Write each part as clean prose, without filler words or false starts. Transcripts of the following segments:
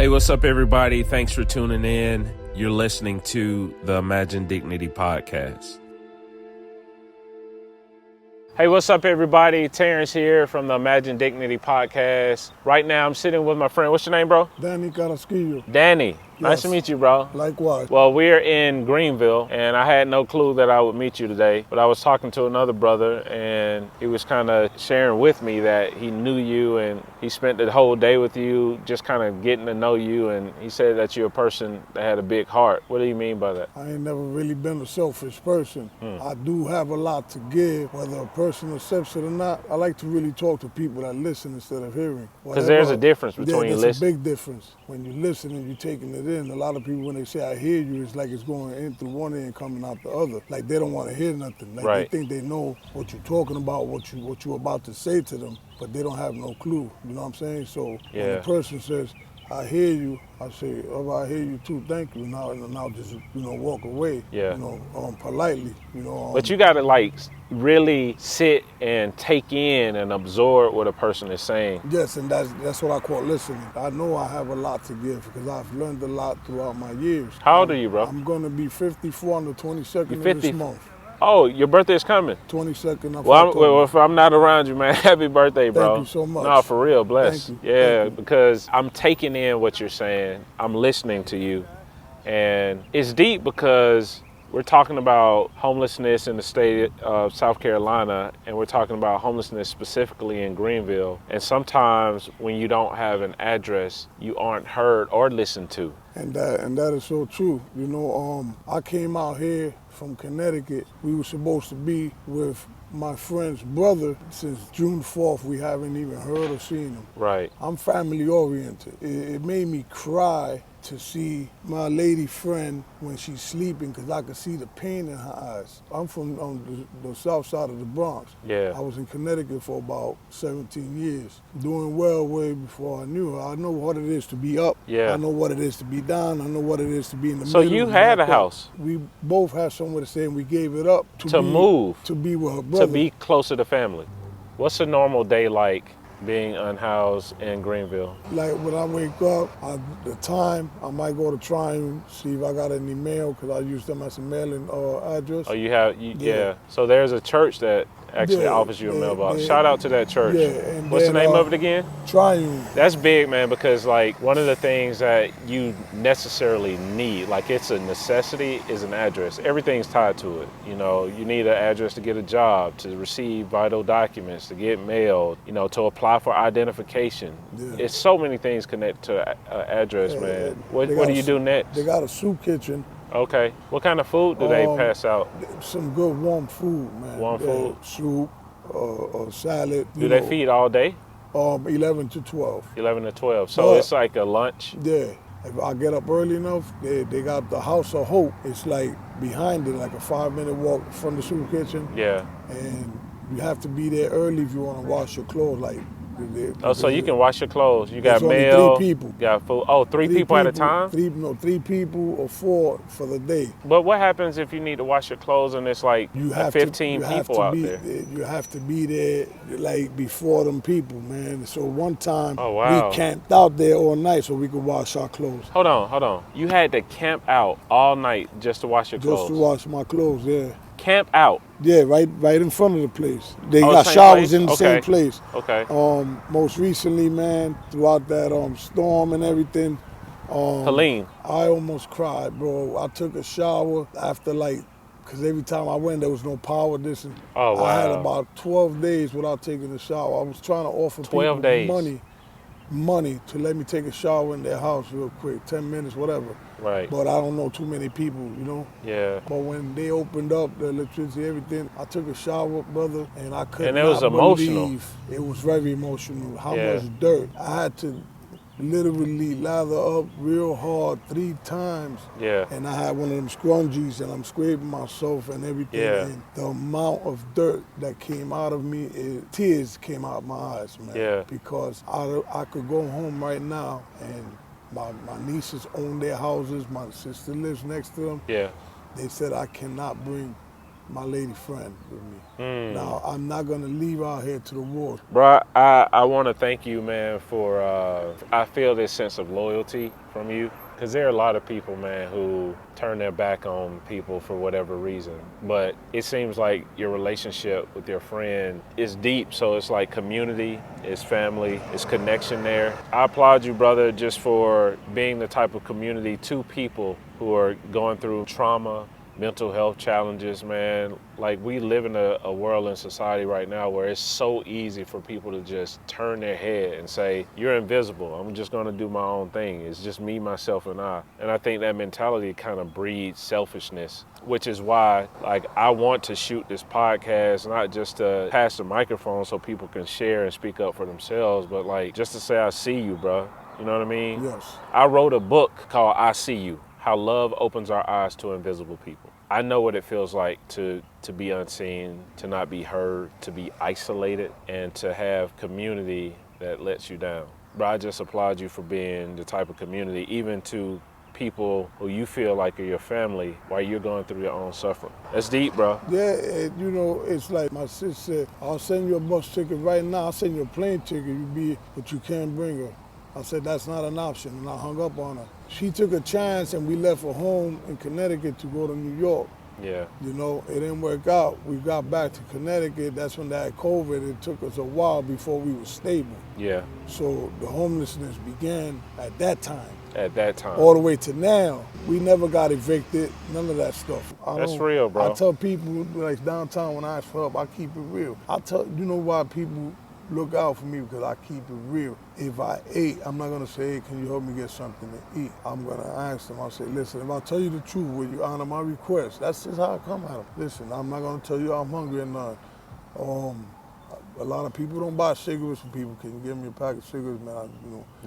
Hey, what's up, everybody? Thanks for tuning in. You're listening to the Imagine Dignity podcast. Hey, what's up, everybody? Terrence here from the Imagine Dignity podcast. Right now, I'm sitting with my friend. What's your name, bro? Danny Carrasquillo. Danny. Nice to meet you, bro. Likewise. Well, we're in Greenville, and I had no clue that I would meet you today, but I was talking to another brother, and he was kind of sharing with me that he knew you, and he spent the whole day with you, just kind of getting to know you, and he said that you're a person that had a big heart. What do you mean by that? I ain't never really been a selfish person. I do have a lot to give, whether a person accepts it or not. I like to really talk to people that listen instead of hearing. Because there's a difference between listening. listening. There's a big difference. When you listen and you're taking it in, a lot of people, when they say I hear you, it's like it's going in through one ear and coming out the other. Like they don't want to hear nothing. Like Right. They think they know what you're talking about, what you're about to say to them, but they don't have no clue. You know what I'm saying? So when a person says, I hear you, I say, oh, I hear you too, thank you. Now just, walk away, politely, But you gotta really sit and take in and absorb what a person is saying. Yes, and that's what I call listening. I know I have a lot to give because I've learned a lot throughout my years. How old are you, bro? I'm gonna be 54 on the 22nd You're of 50? this month. Oh, your birthday is coming. 22nd of Well, October. if I'm not around you, man, happy birthday, bro. Thank you so much. No, for real, bless. Thank you. Yeah, Thank you. because I'm taking in what you're saying. I'm listening to you. And it's deep because we're talking about homelessness in the state of South Carolina, and we're talking about homelessness specifically in Greenville. And sometimes when you don't have an address, you aren't heard or listened to. And that is so true. I came out here from Connecticut. We were supposed to be with my friend's brother since June 4th. We haven't even heard or seen him. Right. I'm family oriented. It made me cry to see my lady friend when she's sleeping because I could see the pain in her eyes. I'm from the south side of the Bronx. Yeah. I was in Connecticut for about 17 years, doing well way before I knew her. I know what it is to be up. Yeah. I know what it is to be down. I know what it is to be in the So middle. you had a house? We both had somewhere to stay, and we gave it up to move. To be with her brother. To be closer to family. What's a normal day like being unhoused in Greenville? Like when I wake up, the time, I might go to Triune, see if I got any mail, because I use them as a mailing address. Oh, yeah. So there's a church that actually offers you a mailbox. Shout out to that church. Yeah. And what's the name of it again? Triune. That's big, man, because one of the things that you necessarily need, it's a necessity, is an address. Everything's tied to it. You need an address to get a job, to receive vital documents, to get mail, to apply for identification. Yeah. It's so many things connected to an address, man. What do you do next? They got a soup kitchen. Okay. What kind of food do they pass out? Some good warm food, man. Warm food? Soup, salad. Do they feed all day? 11 to 12. 11 to 12. So it's like a lunch? Yeah. If I get up early enough, they got the House of Hope. It's behind it, like a 5-minute walk from the soup kitchen. Yeah. And you have to be there early if you want to wash your clothes. So you can wash your clothes. You got mail. Only 3 people. Got food. Oh, three people at a time? 3 people or 4 for the day. But what happens if you need to wash your clothes and it's 15 people out there? You have to be there before them people, man. So one time we camped out there all night so we could wash our clothes. Hold on. You had to camp out all night just to wash your clothes? Just to wash my clothes, yeah. Camp out? Yeah, right in front of the place. They got showers in the same place. Okay. Most recently, man, throughout that storm and everything, Helene. I almost cried, bro. I took a shower after because every time I went, there was no power. Oh, wow. I had about 12 days without taking a shower. I was trying to offer people money to let me take a shower in their house real quick, 10 minutes, whatever. Right. But I don't know too many people, Yeah. But when they opened up the electricity, everything, I took a shower, brother, and I couldn't. And it was emotional. It was very emotional. How much dirt I had to literally lather up real hard 3 times. Yeah. And I had one of them scrunchies and I'm scraping myself and everything. Yeah. And the amount of dirt that came out of me, tears came out my eyes, man. Yeah. Because I could go home right now and my nieces own their houses. My sister lives next to them. Yeah. They said I cannot bring my lady friend with me. Now, I'm not gonna leave out here to the wolves. Bro, I want to thank you, man, for, I feel this sense of loyalty from you. Because there are a lot of people, man, who turn their back on people for whatever reason. But it seems like your relationship with your friend is deep. So it's like community, it's family, it's connection there. I applaud you, brother, just for being the type of community to people who are going through trauma, mental health challenges, man. Like, we live in a world in society right now where it's so easy for people to just turn their head and say, you're invisible, I'm just gonna do my own thing. It's just me, myself, and I. And I think that mentality kind of breeds selfishness, which is why, like, I want to shoot this podcast, not just to pass the microphone so people can share and speak up for themselves, but like, just to say, I see you, bro. You know what I mean? Yes. I wrote a book called I See You, How Love Opens Our Eyes to Invisible People. I know what it feels like to be unseen, to not be heard, to be isolated, and to have community that lets you down. But I just applaud you for being the type of community, even to people who you feel like are your family while you're going through your own suffering. That's deep, bro. Yeah, you know, it's like my sis said, I'll send you a bus ticket right now, I'll send you a plane ticket, but you can't bring her. I said, that's not an option, and I hung up on her. She took a chance, and we left her home in Connecticut to go to New York. Yeah. You know, it didn't work out. We got back to Connecticut. That's when they had COVID. It took us a while before we were stable. Yeah. So the homelessness began at that time. At that time. All the way to now. We never got evicted, none of that stuff. That's real, bro. I tell people, like downtown when I ask for help, I keep it real. You know why people look out for me? Because I keep it real. If I ate, I'm not gonna say, hey, can you help me get something to eat? I'm gonna ask them, I'll say, listen, if I tell you the truth, will you honor my request? That's just how I come at them. Listen, I'm not gonna tell you I'm hungry or not. A lot of people don't buy cigarettes from people. Can you give me a pack of cigarettes, man?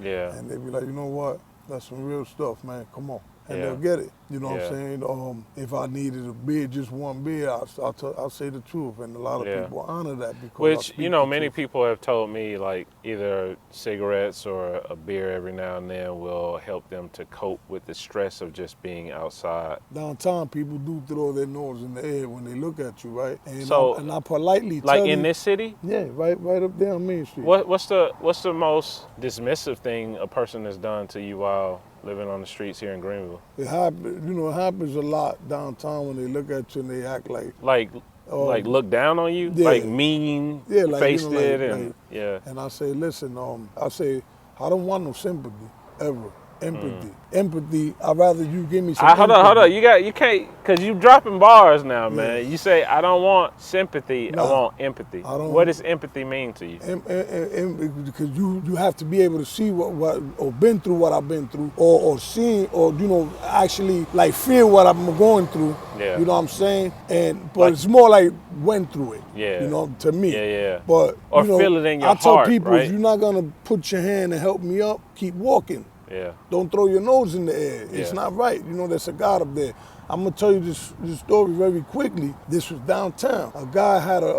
Yeah. And they be like, you know what? That's some real stuff, man. Come on. And Yeah. they'll get it. You know what Yeah. I'm saying? If I needed a beer, just one beer, I'll say the truth. And a lot of Yeah. people honor that because I Which, speak you know, the many truth. people have told me, like, either cigarettes or a beer every now and then will help them to cope with the stress of just being outside. Downtown, people do throw their nose in the air when they look at you, right? And So, I politely Like, tell in you, this city, yeah, right up there on Main Street. what's the most dismissive thing a person has done to you while living on the streets here in Greenville? It happens a lot downtown when they look at you and they act like, Like look down on you? yeah. Like mean yeah, like, faced you know, it like, and yeah. And I say, listen, I don't want no sympathy, ever. Empathy, I'd rather you give me some Hold on. empathy. You can't, because you dropping bars now, Yeah. man. You say, I don't want sympathy, I Nah, want empathy. I don't- What does empathy mean to you? Because you have to be able to see what or been through what I've been through, or seen, or actually like feel what I'm going through. Yeah. You know what I'm saying? But Like- it's more like went through it. Yeah. You know, to me. Yeah. But Or you know, feel it in your I tell heart, people, right? if you're not gonna put your hand and help me up, keep walking. Yeah. Don't throw your nose in the air. It's Yeah. not right. You know, there's a God up there. I'm gonna tell you this story very quickly. This was downtown. A guy had a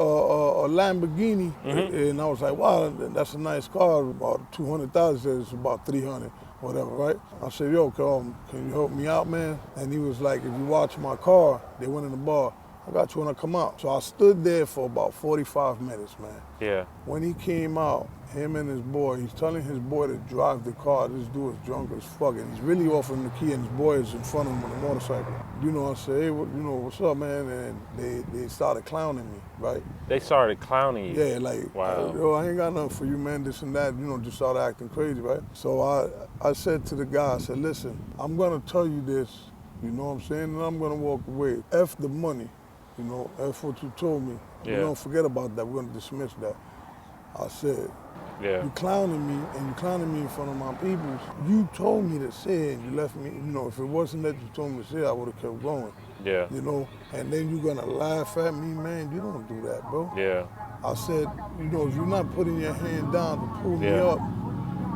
Lamborghini, and I was like, wow, that's a nice car. About 200,000. It's about 300, whatever, right? I said, yo, can you help me out, man? And he was like, if you watch my car, they went in the bar. I got you when I come out. So I stood there for about 45 minutes, man. Yeah. When he came out, him and his boy, he's telling his boy to drive the car. This dude is drunk as fuck, and he's really offering the key, and his boy is in front of him on a motorcycle. You know, I say, hey, what's up, man? And they started clowning me, right? They started clowning you. Yeah, like, Wow. yo, I ain't got nothing for you, man, this and that. You know, just started acting crazy, right? So I said to the guy, I said, listen, I'm gonna tell you this, you know what I'm saying? And I'm gonna walk away. F the money, you know, F what you told me. Yeah. We don't forget about that, we're gonna dismiss that. I said, Yeah. you clowning me, and you clowning me in front of my people. You told me to say it, and you left me, you know, if it wasn't that you told me to say it, I would have kept going, Yeah. you know? And then you're gonna laugh at me, man, you don't do that, bro. Yeah. I said, you know, if you're not putting your hand down to pull me Yeah. up,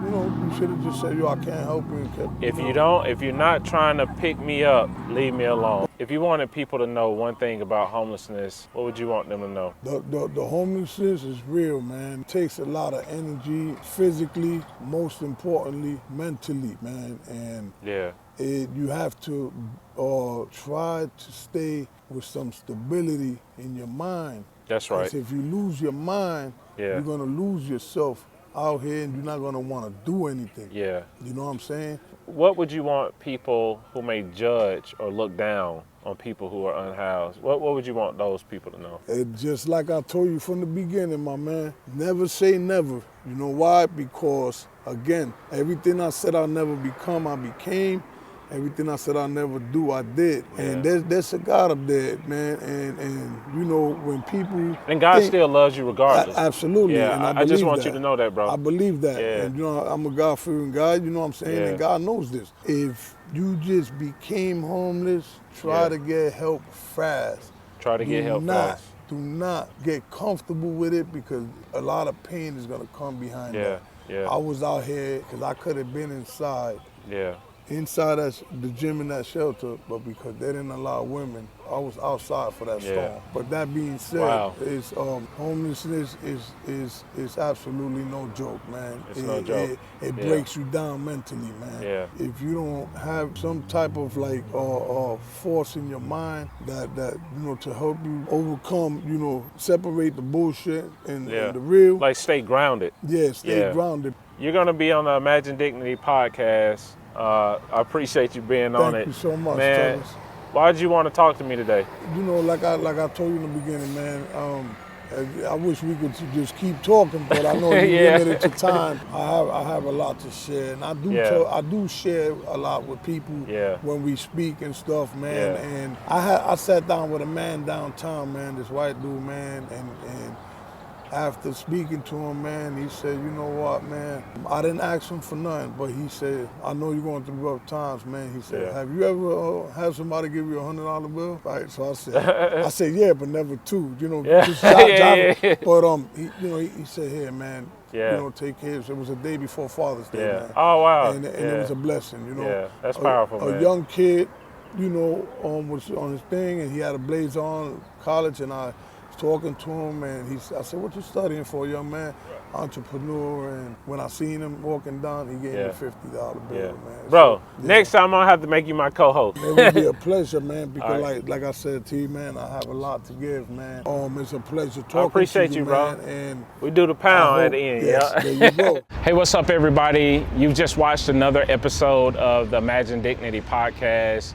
you you should have just said, yo, I can't help you. And kept, If you're not trying to pick me up, leave me alone. If you wanted people to know one thing about homelessness, what would you want them to know? The homelessness is real, man. It takes a lot of energy, physically, most importantly, mentally, man. And you have to try to stay with some stability in your mind. That's right. Because if you lose your mind, you're gonna lose yourself out here, and you're not gonna want to do anything. Yeah. You know what I'm saying? What would you want people who may judge or look down on people who are unhoused? What would you want those people to know? Just like I told you from the beginning, my man, never say never. You know why? Because, again, everything I said I'll never become, I became. Everything I said I'll never do, I did. Yeah. And there's a God up there, man. And you know, when people... And God still loves you regardless. Absolutely. Yeah, and I just want you to know that, bro. I believe that. Yeah. And you know, I'm a God-fearing God, you know what I'm saying? Yeah. And God knows this. If you just became homeless, try to get help fast. Try to get help fast. Do not get comfortable with it, because a lot of pain is gonna come behind that. Yeah. I was out here because I could have been inside. Yeah. Inside the gym in that shelter, but because they didn't allow women, I was outside for that storm. But that being said, homelessness is absolutely no joke, man. It's no joke. It breaks you down mentally, man. Yeah. If you don't have some type of like force in your mind that you know, to help you overcome, you know, separate the bullshit and the real. Like stay grounded. Yeah, stay grounded. You're gonna be on the Imagine Dignity podcast. I appreciate you being on it. Thank you so much, man. Thomas. Why did you want to talk to me today? You know, like I told you in the beginning, man. I wish we could just keep talking, but I know you're limited to time. I have a lot to share, and I do share a lot with people when we speak and stuff, man. And I sat down with a man downtown, man, this white dude, man, and after speaking to him, man, he said, you know what, man, I didn't ask him for nothing, but he said, I know you're going through rough times, man. He said, have you ever had somebody give you $100 bill? Right, so I said, yeah, but never two, you know, just job. But he said, here, man, you know, take care. It was a day before Father's Day, man. Oh, wow. And it was a blessing, you know. Yeah, that's powerful, man. A young kid, you know, was on his thing, and he had a blazer on, college, and I talking to him, and I said, what you studying for, young man? Entrepreneur. And when I seen him walking down, he gave me a $50 bill, man. Bro, next time I'll have to make you my co-host. It would be a pleasure, man, because like I said to you, man, I have a lot to give, man. It's a pleasure talking to you, I appreciate you, bro. Man, and we do the pound at the end, there you go. Hey, what's up, everybody? You've just watched another episode of the Imagine Dignity podcast.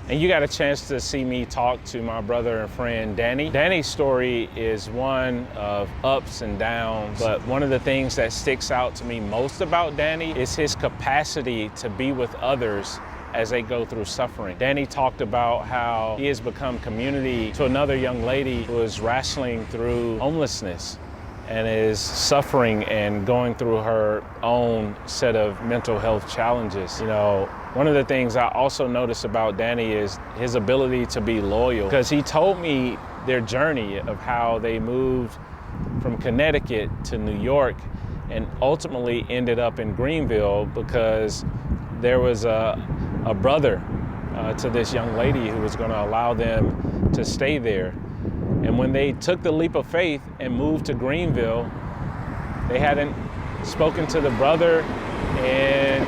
And you got a chance to see me talk to my brother and friend, Danny. Danny's story is one of ups and downs, but one of the things that sticks out to me most about Danny is his capacity to be with others as they go through suffering. Danny talked about how he has become community to another young lady who is wrestling through homelessness and is suffering and going through her own set of mental health challenges. You know, one of the things I also noticed about Danny is his ability to be loyal, because he told me their journey of how they moved from Connecticut to New York and ultimately ended up in Greenville because there was a brother to this young lady who was going to allow them to stay there. And when they took the leap of faith and moved to Greenville, they hadn't spoken to the brother, and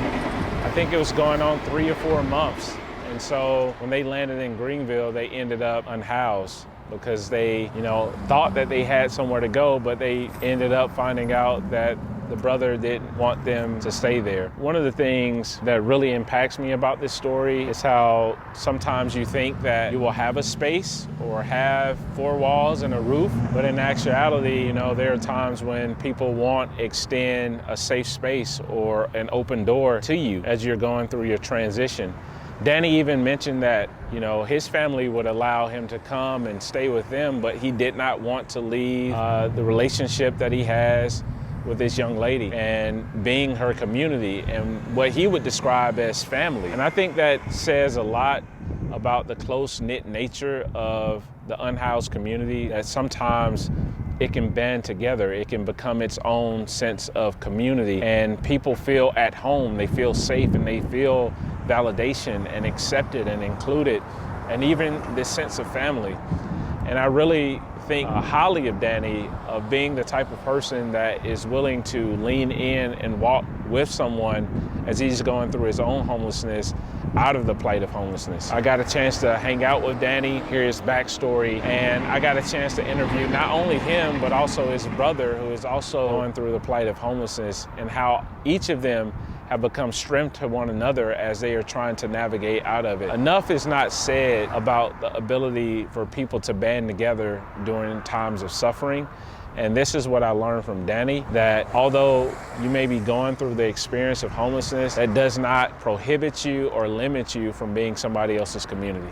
I think it was going on 3 or 4 months. And so when they landed in Greenville, they ended up unhoused because they, you know, thought that they had somewhere to go, but they ended up finding out that the brother didn't want them to stay there. One of the things that really impacts me about this story is how sometimes you think that you will have a space or have 4 walls and a roof, but in actuality, you know, there are times when people won't extend a safe space or an open door to you as you're going through your transition. Danny even mentioned that, you know, his family would allow him to come and stay with them, but he did not want to leave the relationship that he has with this young lady and being her community and what he would describe as family. And I think that says a lot about the close-knit nature of the unhoused community, that sometimes it can band together. It can become its own sense of community, and people feel at home, they feel safe, and they feel validation and accepted and included, and even this sense of family. And I really think highly of Danny, of being the type of person that is willing to lean in and walk with someone as he's going through his own homelessness, out of the plight of homelessness. I got a chance to hang out with Danny, hear his backstory, and I got a chance to interview not only him, but also his brother, who is also going through the plight of homelessness, and how each of them have become strength to one another as they are trying to navigate out of it. Enough is not said about the ability for people to band together during times of suffering. And this is what I learned from Danny, that although you may be going through the experience of homelessness, that does not prohibit you or limit you from being somebody else's community.